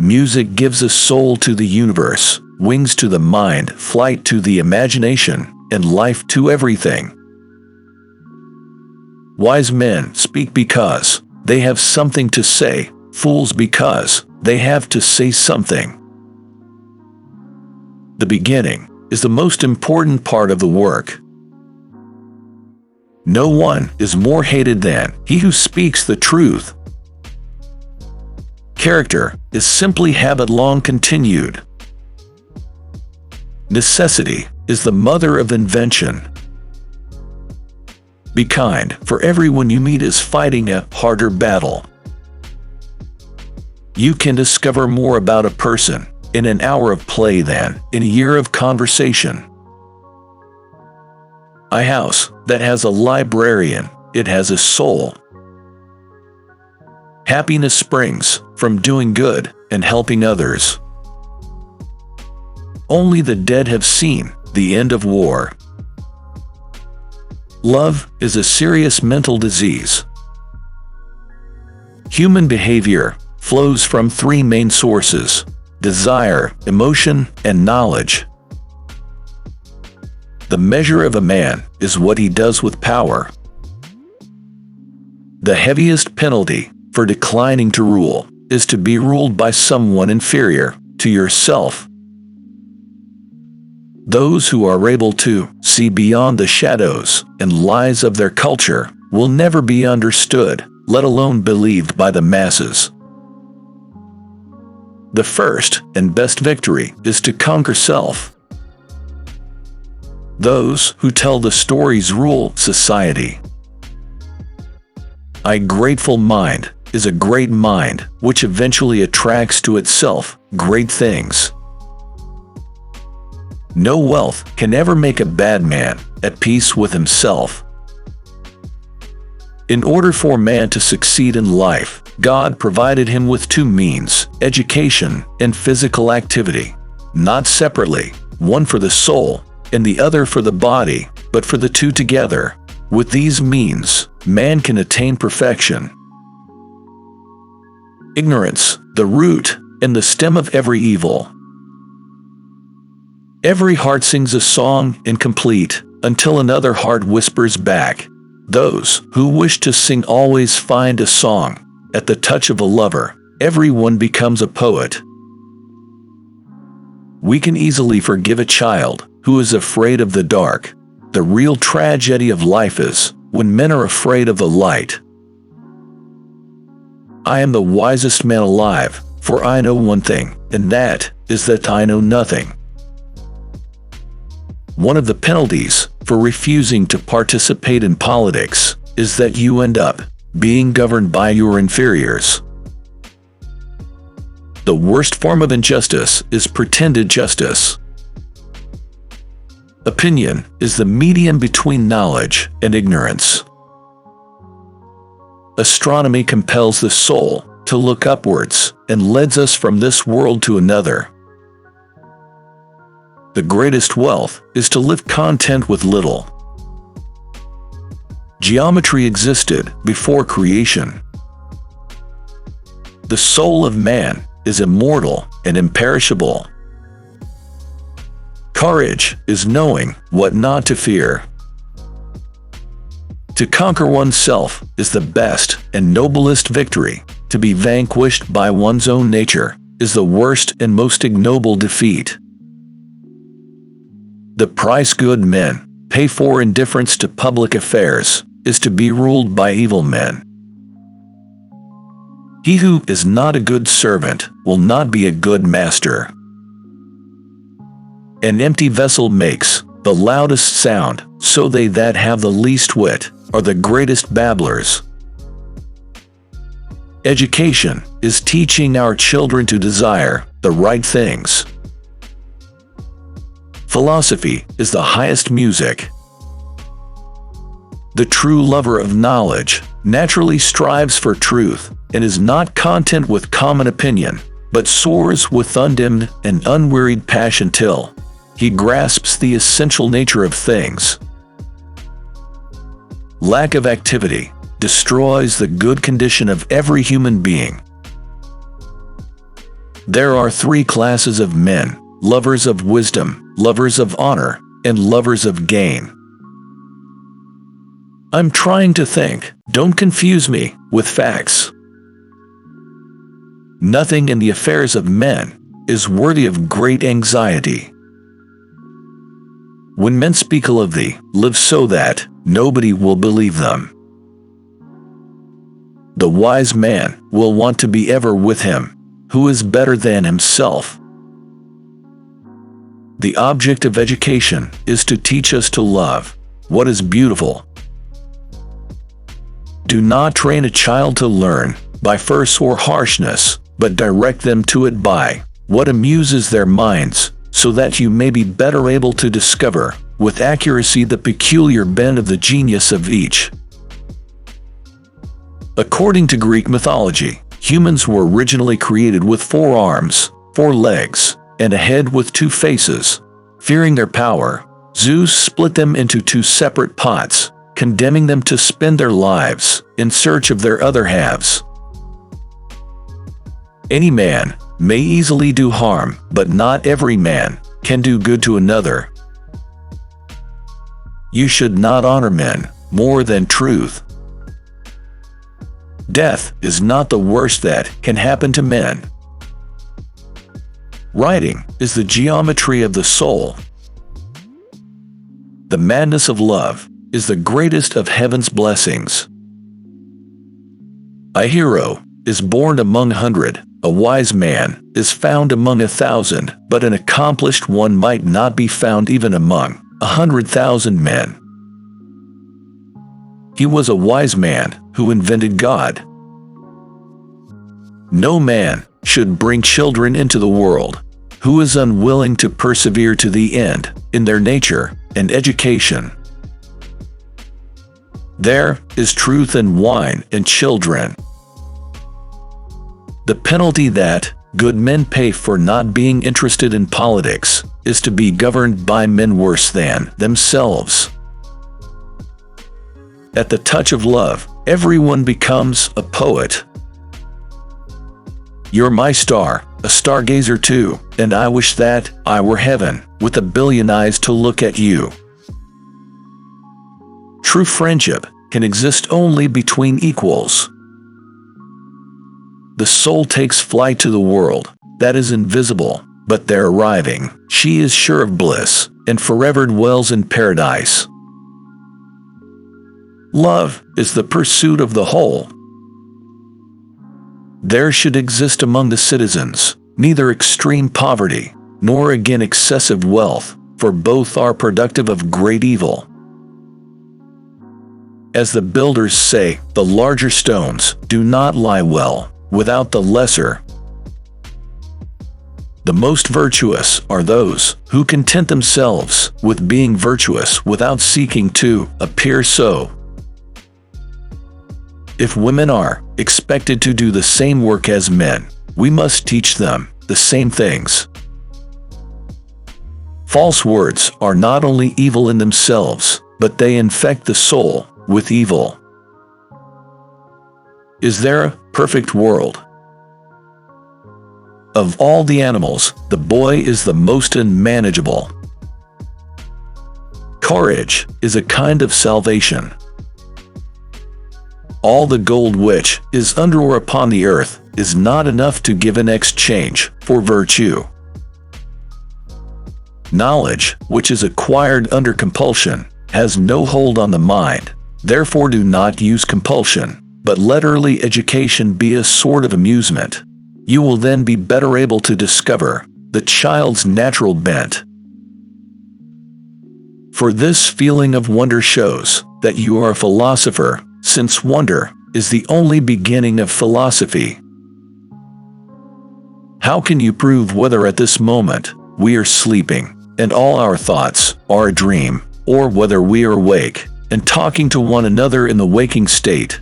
Music gives a soul to the universe, wings to the mind, flight to the imagination, and life to everything. Wise men speak because they have something to say, fools because they have to say something. The beginning is the most important part of the work. No one is more hated than he who speaks the truth. Character is simply habit long continued. Necessity is the mother of invention. Be kind, for everyone you meet is fighting a harder battle. You can discover more about a person in an hour of play than in a year of conversation. A house that has a librarian, it has a soul. Happiness springs from doing good and helping others. Only the dead have seen the end of war. Love is a serious mental disease. Human behavior flows from three main sources: desire, emotion, and knowledge. The measure of a man is what he does with power. The heaviest penalty for declining to rule is to be ruled by someone inferior to yourself. Those who are able to see beyond the shadows and lies of their culture will never be understood, let alone believed by the masses. The first and best victory is to conquer self. Those who tell the stories rule society. A grateful mind is a great mind which eventually attracts to itself great things. No wealth can ever make a bad man at peace with himself. In order for man to succeed in life, God provided him with two means: education and physical activity, not separately, one for the soul and the other for the body, but for the two together. With these means, man can attain perfection. Ignorance, the root and the stem of every evil. Every heart sings a song incomplete until another heart whispers back. Those who wish to sing always find a song. At the touch of a lover, everyone becomes a poet. We can easily forgive a child who is afraid of the dark. The real tragedy of life is when men are afraid of the light. I am the wisest man alive, for I know one thing, and that is that I know nothing. One of the penalties for refusing to participate in politics is that you end up being governed by your inferiors. The worst form of injustice is pretended justice. Opinion is the medium between knowledge and ignorance. Astronomy compels the soul to look upwards and leads us from this world to another. The greatest wealth is to live content with little. Geometry existed before creation. The soul of man is immortal and imperishable. Courage is knowing what not to fear. To conquer oneself is the best and noblest victory. To be vanquished by one's own nature is the worst and most ignoble defeat. The price good men pay for indifference to public affairs is to be ruled by evil men. He who is not a good servant will not be a good master. An empty vessel makes the loudest sound, so they that have the least wit are the greatest babblers. Education is teaching our children to desire the right things. Philosophy is the highest music. The true lover of knowledge naturally strives for truth and is not content with common opinion, but soars with undimmed and unwearied passion till he grasps the essential nature of things. Lack of activity destroys the good condition of every human being. There are three classes of men: lovers of wisdom, lovers of honor, and lovers of gain. I'm trying to think. Don't confuse me with facts. Nothing in the affairs of men is worthy of great anxiety. When men speak ill of thee, live so that nobody will believe them. The wise man will want to be ever with him who is better than himself. The object of education is to teach us to love what is beautiful. Do not train a child to learn by force or harshness, but direct them to it by what amuses their minds, so that you may be better able to discover with accuracy the peculiar bent of the genius of each. According to Greek mythology, humans were originally created with 4 arms, 4 legs, and a head with 2 faces. Fearing their power, Zeus split them into 2 separate pots, condemning them to spend their lives in search of their other halves. Any man may easily do harm, but not every man can do good to another. You should not honor men more than truth. Death is not the worst that can happen to men. Writing is the geometry of the soul. The madness of love is the greatest of heaven's blessings. A hero is born among 100, a wise man is found among 1,000, but an accomplished one might not be found even among 100,000 men. He was a wise man who invented God. No man should bring children into the world who is unwilling to persevere to the end in their nature and education. There is truth in wine and children. The penalty that good men pay for not being interested in politics is to be governed by men worse than themselves. At the touch of love, everyone becomes a poet. You're my star, a stargazer too, and I wish that I were heaven, with a billion eyes to look at you. True friendship can exist only between equals. The soul takes flight to the world that is invisible, but there arriving, she is sure of bliss, and forever dwells in paradise. Love is the pursuit of the whole. There should exist among the citizens neither extreme poverty, nor again excessive wealth, for both are productive of great evil. As the builders say, the larger stones do not lie well without the lesser. The most virtuous are those who content themselves with being virtuous without seeking to appear so. If women are expected to do the same work as men, we must teach them the same things. False words are not only evil in themselves, but they infect the soul with evil. Is there a perfect world? Of all the animals, the boy is the most unmanageable. Courage is a kind of salvation. All the gold which is under or upon the earth is not enough to give an exchange for virtue. Knowledge, which is acquired under compulsion, has no hold on the mind. Therefore do not use compulsion, but let early education be a sort of amusement. You will then be better able to discover the child's natural bent. For this feeling of wonder shows that you are a philosopher, since wonder is the only beginning of philosophy. How can you prove whether at this moment we are sleeping, and all our thoughts are a dream, or whether we are awake, and talking to one another in the waking state?